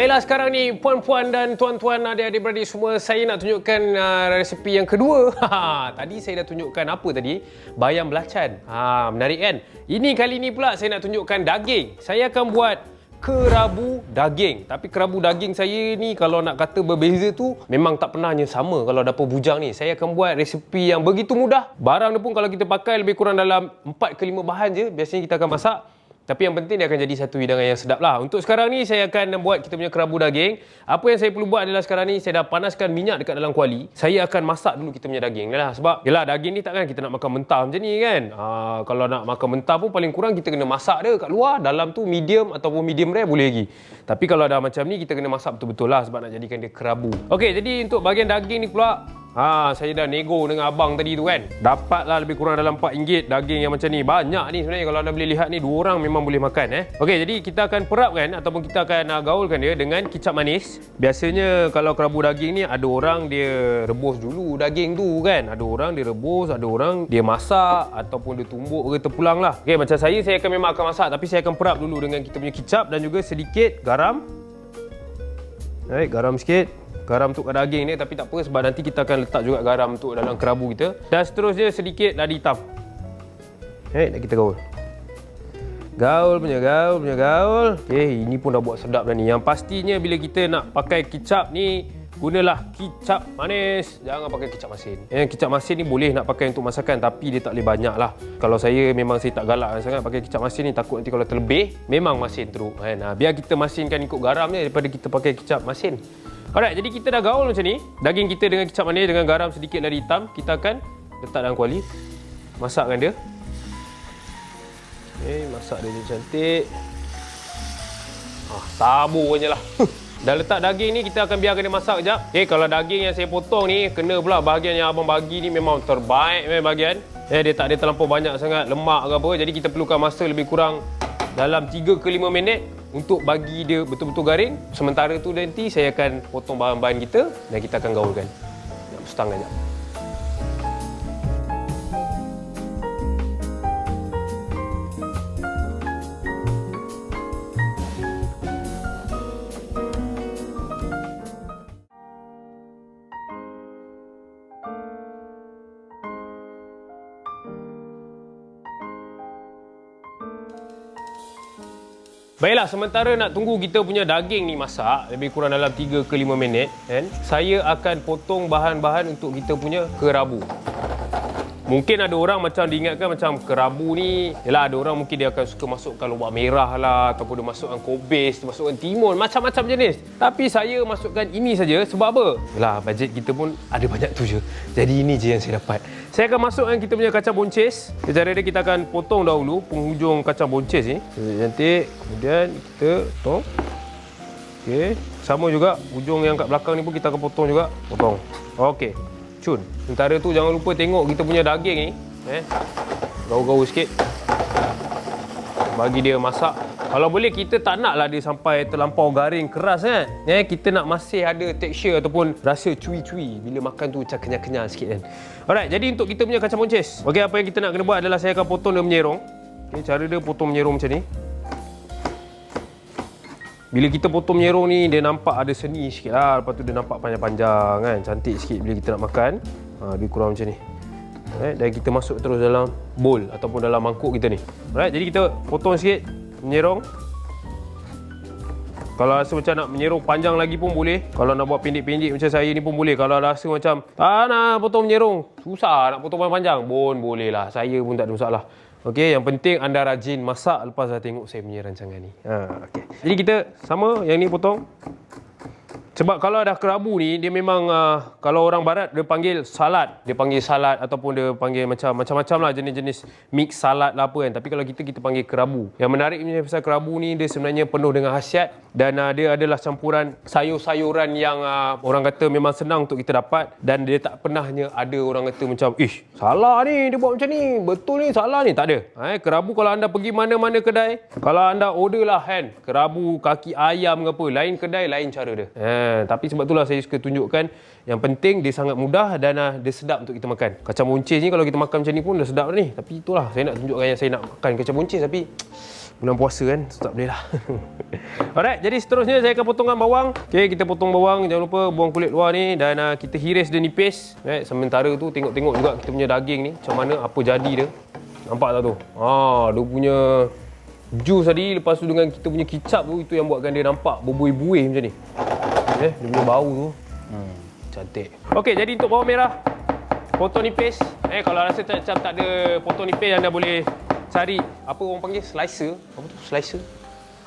Baiklah, sekarang ni puan-puan dan tuan-tuan, adik-adik-beradik semua, saya nak tunjukkan resepi yang kedua. Tadi saya dah tunjukkan apa tadi? Bayam belacan. Menarik kan? Ini kali ni pula saya nak tunjukkan daging. Saya akan buat kerabu daging. Tapi kerabu daging saya ni kalau nak kata berbeza tu memang tak pernahnya sama kalau dapur bujang ni. Saya akan buat resepi yang begitu mudah. Barang dia pun kalau kita pakai lebih kurang dalam 4 ke 5 bahan je biasanya kita akan masak. Tapi yang penting dia akan jadi satu hidangan yang sedap lah. Untuk sekarang ni saya akan buat kita punya kerabu daging. Apa yang saya perlu buat adalah sekarang ni saya dah panaskan minyak dekat dalam kuali. Saya akan masak dulu kita punya daging lah. Sebab yelah daging ni takkan kita nak makan mentah macam ni kan. Kalau nak makan mentah pun paling kurang kita kena masak dia kat luar. Dalam tu medium ataupun medium rare boleh lagi. Tapi kalau dah macam ni kita kena masak betul-betul lah sebab nak jadikan dia kerabu. Okey, jadi untuk bahagian daging ni pula saya dah nego dengan abang tadi tu kan. Dapatlah lebih kurang dalam RM4 daging yang macam ni. Banyak ni sebenarnya kalau anda boleh lihat ni 2 orang memang boleh makan Okey, jadi kita akan perapkan ataupun kita akan gaulkan dia dengan kicap manis. Biasanya kalau kerabu daging ni ada orang dia rebus dulu daging tu kan. Ada orang dia rebus, ada orang dia masak ataupun dia tumbuk ke terpulang lah. Okey, macam saya memang akan masak tapi saya akan perap dulu dengan kita punya kicap dan juga sedikit garam. Baik, garam sikit. Garam untuk daging ni tapi tak apa sebab nanti kita akan letak juga garam untuk dalam kerabu kita. Dan seterusnya sedikit lada hitam. Dah kita gaul. Gaul punya gaul. Okey, ini pun dah buat sedap dah ni. Yang pastinya bila kita nak pakai kicap ni gunalah kicap manis. Jangan pakai kicap masin. Kicap masin ni boleh nak pakai untuk masakan tapi dia tak boleh banyak lah. Kalau saya memang saya tak galak sangat pakai kicap masin ni, takut nanti kalau terlebih memang masin teruk kan. Biar kita masinkan ikut garamnya daripada kita pakai kicap masin. Alright, jadi kita dah gaul macam ni. Daging kita dengan kicap manis dengan garam sedikit lada hitam, kita akan letak dalam kuali. Masakkan dia. Masak dia cantik. Sabur je lah. Dah letak daging ni, kita akan biarkan dia masak kejap. Kalau daging yang saya potong ni kena pula bahagian yang abang bagi ni memang terbaik bahagian. Dia tak ada terlampau banyak sangat lemak ke apa. Jadi kita perlukan masa lebih kurang dalam 3 ke 5 minit untuk bagi dia betul-betul garing. Sementara tu nanti saya akan potong bahan-bahan kita dan kita akan gaulkan. Nak setang sekejap. Baiklah, sementara nak tunggu kita punya daging ni masak lebih kurang dalam 3 ke 5 minit kan, saya akan potong bahan-bahan untuk kita punya kerabu. Mungkin ada orang macam diingatkan macam kerabu ni, yelah ada orang mungkin dia akan suka masukkan lobak merah lah ataupun dia masukkan kobis, dia masukkan timun, macam-macam jenis. Tapi saya masukkan ini saja sebab apa? Yelah bajet kita pun ada banyak tu je. Jadi ini je yang saya dapat. Saya akan masukkan kita punya kacang boncis. Cara dia kita akan potong dahulu penghujung kacang boncis ni. Cantik. Kemudian kita potong. Okey. Sama juga hujung yang kat belakang ni pun kita akan potong juga. Potong. Okey. Cun. Sementara tu jangan lupa tengok kita punya daging ni. Gaul-gaul sikit. Bagi dia masak. Kalau boleh kita tak naklah dia sampai terlampau garing keras kan. Kita nak masih ada tekstur ataupun rasa cui-cui bila makan tu macam kenyal-kenyal sikit kan. Alright, jadi untuk kita punya kacang boncis. Okey, apa yang kita nak kena buat adalah saya akan potong dia menyerong. Okey, cara dia potong menyerong macam ni. Bila kita potong menyerong ni dia nampak ada seni sikit lah. Lepas tu dia nampak panjang-panjang kan. Cantik sikit bila kita nak makan. Dia kurang macam ni. Dan kita masuk terus dalam bowl ataupun dalam mangkuk kita ni. Alright, jadi kita potong sikit menyerong. Kalau rasa macam nak menyerong panjang lagi pun boleh. Kalau nak buat pendek-pendek macam saya ni pun boleh. Kalau rasa macam tak nak potong menyerong, susah nak potong panjang pun boleh lah. Saya pun tak ada masalah. Okey, yang penting anda rajin masak lepas dah tengok saya punya rancangan ni. Okey. Jadi kita sama yang ni potong. Sebab kalau dah kerabu ni dia memang kalau orang barat dia panggil salad. Dia panggil salad ataupun dia panggil macam-macam lah jenis-jenis mix salad lah apa kan. Tapi kalau kita panggil kerabu. Yang menariknya pasal kerabu ni dia sebenarnya penuh dengan khasiat dan dia adalah campuran sayur-sayuran yang orang kata memang senang untuk kita dapat dan dia tak pernahnya ada orang kata macam salah ni dia buat macam ni, betul ni, salah ni. Tak ada. Kerabu kalau anda pergi mana-mana kedai, kalau anda order lah kan kerabu kaki ayam ke apa, lain kedai lain cara dia. Tapi sebab itulah saya suka tunjukkan yang penting dia sangat mudah dan dia sedap untuk kita makan. Kacang boncis ni kalau kita makan macam ni pun dah sedap dah ni. Tapi itulah saya nak tunjukkan yang saya nak makan kacang boncis tapi bulan puasa kan, so tak boleh lah. Alright, jadi seterusnya saya akan potongkan bawang. Okay, kita potong bawang, jangan lupa buang kulit luar ni. Dan kita hiris dia nipis. Sementara tu tengok-tengok juga kita punya daging ni, macam mana, apa jadi dia. Nampak tak tu? Dia punya jus tadi, lepas tu dengan kita punya kicap tu, itu yang buatkan dia nampak berbuih-buih macam ni. Dia punya bau tu. Cantik. Okey, jadi untuk bawang merah, potong nipis. Kalau rasa macam tak ada potong nipis, anda boleh cari apa orang panggil slicer. Apa tu slicer?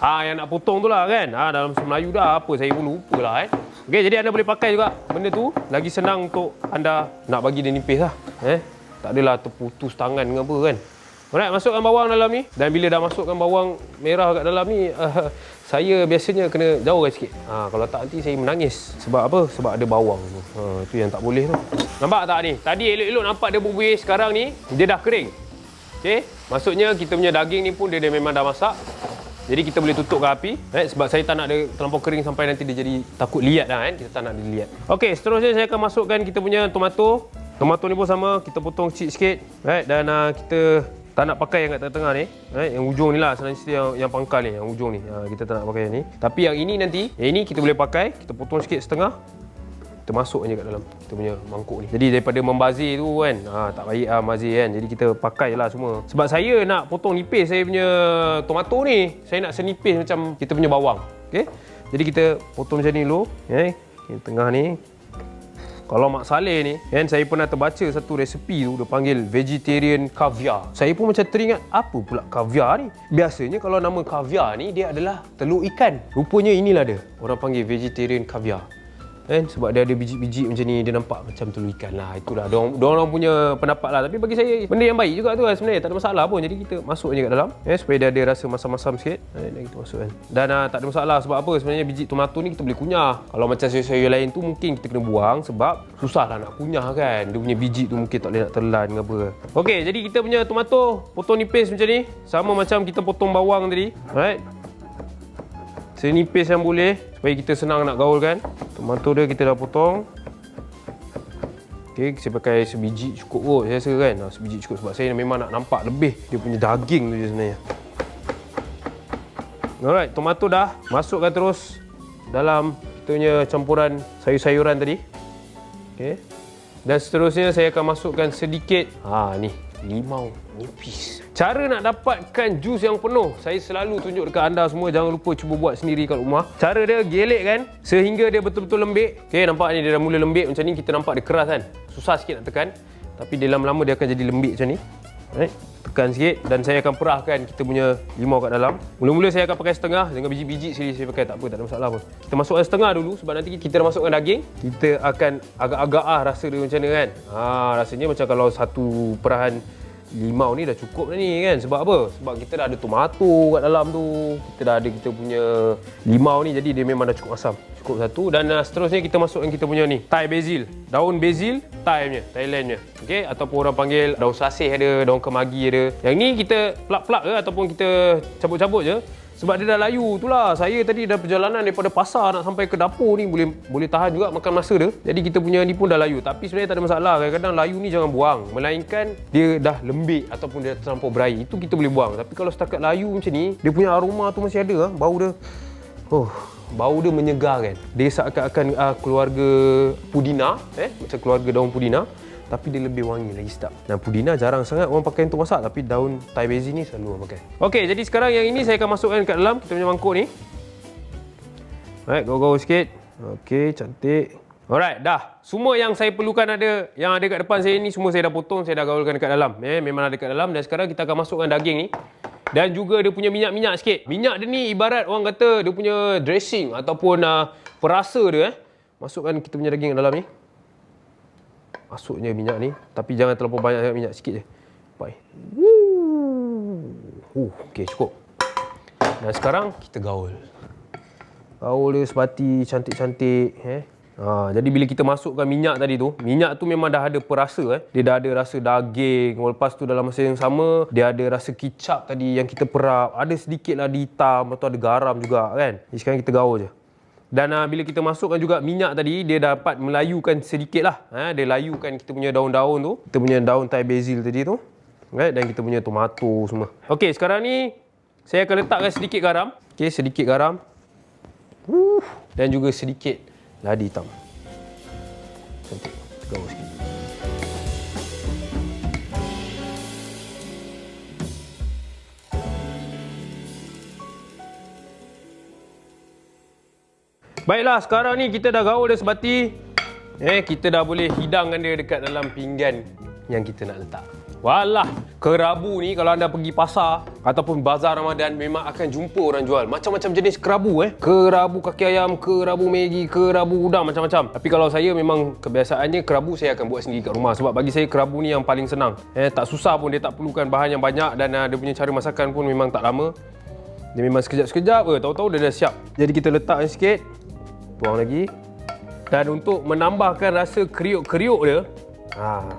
Yang nak potong tu lah kan. Dalam bahasa Melayu dah apa, saya pun lupa lah Okey, jadi anda boleh pakai juga benda tu. Lagi senang untuk anda nak bagi dia nipis lah. Tak adalah terputus tangan ke apa kan. Alright, masukkan bawang dalam ni. Dan bila dah masukkan bawang merah kat dalam ni, saya biasanya kena jauhkan sikit. Kalau tak nanti saya menangis. Sebab apa? Sebab ada bawang tu. Itu yang tak boleh tu. Nampak tak ni? Tadi elok-elok nampak dia berbuih, sekarang ni dia dah kering. Okey, maksudnya kita punya daging ni pun dia memang dah masak. Jadi kita boleh tutupkan api. Sebab saya tak nak dia terlampau kering sampai nanti dia jadi takut liat lah kan. Kita tak nak dia liat. Okey, seterusnya saya akan masukkan kita punya tomato. Tomato ni pun sama, kita potong kecil sikit. Dan kita tak nak pakai yang kat tengah-tengah ni. Yang ujung ni lah, sebenarnya yang pangkal ni, yang ujung ni. Kita tak nak pakai yang ni. Tapi yang ini nanti, yang ini kita boleh pakai. Kita potong sikit setengah. Kita masuk je kat dalam kita punya mangkuk ni. Jadi daripada membazir tu kan, tak baik membazir kan. Jadi kita pakai lah semua. Sebab saya nak potong nipis saya punya tomato ni. Saya nak senipis macam kita punya bawang. Okey. Jadi kita potong macam ni dulu. Yang tengah ni. Kalau Mak Saleh ni, kan, saya pernah terbaca satu resepi tu, dia panggil vegetarian caviar. Saya pun macam teringat, apa pula caviar ni? Biasanya kalau nama caviar ni, dia adalah telur ikan. Rupanya inilah dia, orang panggil vegetarian caviar. Sebab dia ada biji-biji macam ni, dia nampak macam telur ikan lah. Itulah, diorang punya pendapat lah. Tapi bagi saya, benda yang baik juga tu kan sebenarnya. Tak ada masalah pun. Jadi kita masuk je kat dalam, supaya dia ada rasa masam-masam sikit. Dan kita masukkan. Dan tak ada masalah sebab apa? Sebenarnya biji tomato ni kita boleh kunyah. Kalau macam sayur-sayur lain tu mungkin kita kena buang sebab susah lah nak kunyah kan. Dia punya biji tu mungkin tak boleh nak telan ke apa. Okey, jadi kita punya tomato potong nipis macam ni. Sama macam kita potong bawang tadi. Alright. Senipis yang boleh supaya kita senang nak gaulkan. Tomato dia kita dah potong. Okey, saya pakai sebiji cukup kot saya rasa kan. Sebiji cukup sebab saya memang nak nampak lebih dia punya daging tu je sebenarnya. Alright, tomato dah. Masukkan terus dalam kita punya campuran sayur-sayuran tadi. Okey. Dan seterusnya saya akan masukkan sedikit ni limau nipis. Cara nak dapatkan jus yang penuh, saya selalu tunjuk dekat anda semua, jangan lupa cuba buat sendiri kat rumah. Cara dia gelek kan sehingga dia betul-betul lembik. Okey, nampak ni dia dah mula lembik macam ni, kita nampak dia keras kan. Susah sikit nak tekan, tapi dia lama-lama dia akan jadi lembik macam ni. Right? Tekan sikit dan saya akan perahkan kita punya limau kat dalam. Mula-mula saya akan pakai setengah, dengan biji-biji sini saya pakai, tak apa, tak ada masalah pun. Kita masukkan setengah dulu sebab nanti kita dah masukkan daging, kita akan agak-agak rasa dia macam mana kan. Rasanya macam kalau satu perahan limau ni dah cukup dah ni kan. Sebab apa? Sebab kita dah ada tomato kat dalam tu, kita dah ada kita punya limau ni, jadi dia memang dah cukup asam. Cukup satu. Dan seterusnya kita masukkan kita punya ni Thai basil. Daun basil Thai punya, Thailand punya. Okey, ataupun orang panggil daun sasih ada, daun kemagi ada. Yang ni kita plak-plak ke ataupun kita cabut-cabut je. Sebab dia dah layu tu lah. Saya tadi dah perjalanan daripada pasar nak sampai ke dapur ni, boleh tahan juga makan masa dia. Jadi kita punya ni pun dah layu. Tapi sebenarnya tak ada masalah. Kadang-kadang layu ni jangan buang. Melainkan dia dah lembik ataupun dia terlampau berair. Itu kita boleh buang. Tapi kalau setakat layu macam ni, dia punya aroma tu masih ada. Bau dia. Bau dia menyegarkan. Dia seakan-akan keluarga pudina. Macam keluarga daun pudina. Tapi dia lebih wangi lagi sedap. Dan pudina jarang sangat orang pakai untuk masak, tapi daun Thai basil ni selalu orang pakai. Okey, jadi sekarang yang ini saya akan masukkan kat dalam kita punya mangkuk ni. Alright, gaul-gaul sikit. Okey, cantik. Alright, dah. Semua yang saya perlukan ada, yang ada kat depan saya ni semua saya dah potong, saya dah gaulkan dekat dalam. Memang ada kat dalam. Dan sekarang kita akan masukkan daging ni. Dan juga dia punya minyak-minyak sikit. Minyak dia ni ibarat orang kata dia punya dressing ataupun perasa dia. Masukkan kita punya daging kat dalam ni. Masuknya minyak ni, tapi jangan terlalu banyak minyak, sikit je. Baik. Okey, cukup. Dan sekarang kita gaul. Gaul dia sepati cantik-cantik, jadi bila kita masukkan minyak tadi tu, minyak tu memang dah ada perasa, Dia dah ada rasa daging. Lepas tu dalam masa yang sama, dia ada rasa kicap tadi yang kita perap. Ada sedikit lah di hitam, atau ada garam juga kan. Jadi sekarang kita gaul je. Dan bila kita masukkan juga minyak tadi, dia dapat melayukan sedikit lah. Dia layukan kita punya daun-daun tu. Kita punya daun Thai basil tadi tu. Dan kita punya tomato semua. Okey, sekarang ni Saya akan letakkan sedikit garam. Okey, sedikit garam. Dan juga sedikit ladi hitam. Cantik. Gaul sikit. Baiklah, sekarang ni kita dah gaul dah sebati. Kita dah boleh hidangkan dia dekat dalam pinggan yang kita nak letak. Walah, kerabu ni kalau anda pergi pasar ataupun bazar Ramadan memang akan jumpa orang jual macam-macam jenis kerabu. Kerabu kaki ayam, kerabu Maggi, kerabu udang, macam-macam. Tapi kalau saya memang kebiasaannya kerabu saya akan buat sendiri kat rumah sebab bagi saya kerabu ni yang paling senang. Tak susah pun, dia tak perlukan bahan yang banyak dan dia punya cara masakan pun memang tak lama. Dia memang sekejap-sekejap tahu-tahu dia dah siap. Jadi kita letakkan sikit. Tuang lagi. Dan untuk menambahkan rasa kriuk-kriuk dia,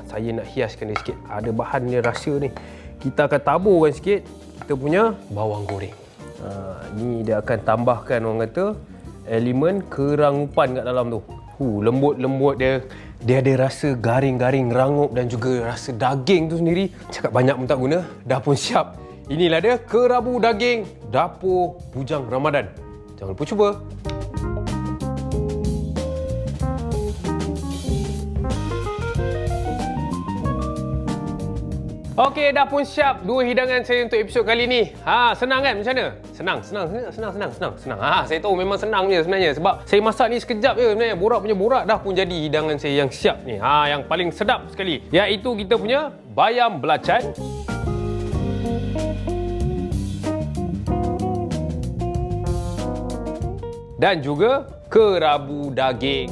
saya nak hiaskan dia sikit. Ada bahan dia rasa ni. Kita akan taburkan sikit kita punya bawang goreng. Ni dia akan tambahkan orang kata elemen kerangupan kat dalam tu. Lembut-lembut dia. Dia ada rasa garing-garing, rangup dan juga rasa daging tu sendiri. Cakap banyak pun tak guna. Dah pun siap. Inilah dia kerabu daging dapur bujang Ramadan. Jangan lupa cuba. Okey, dah pun siap dua hidangan saya untuk episod kali ni. Senang kan macam mana? Senang. Saya tahu memang senang je sebenarnya sebab saya masak ni sekejap je sebenarnya. Borak punya borak dah pun jadi hidangan saya yang siap ni. Yang paling sedap sekali iaitu kita punya bayam belacan. Dan juga kerabu daging.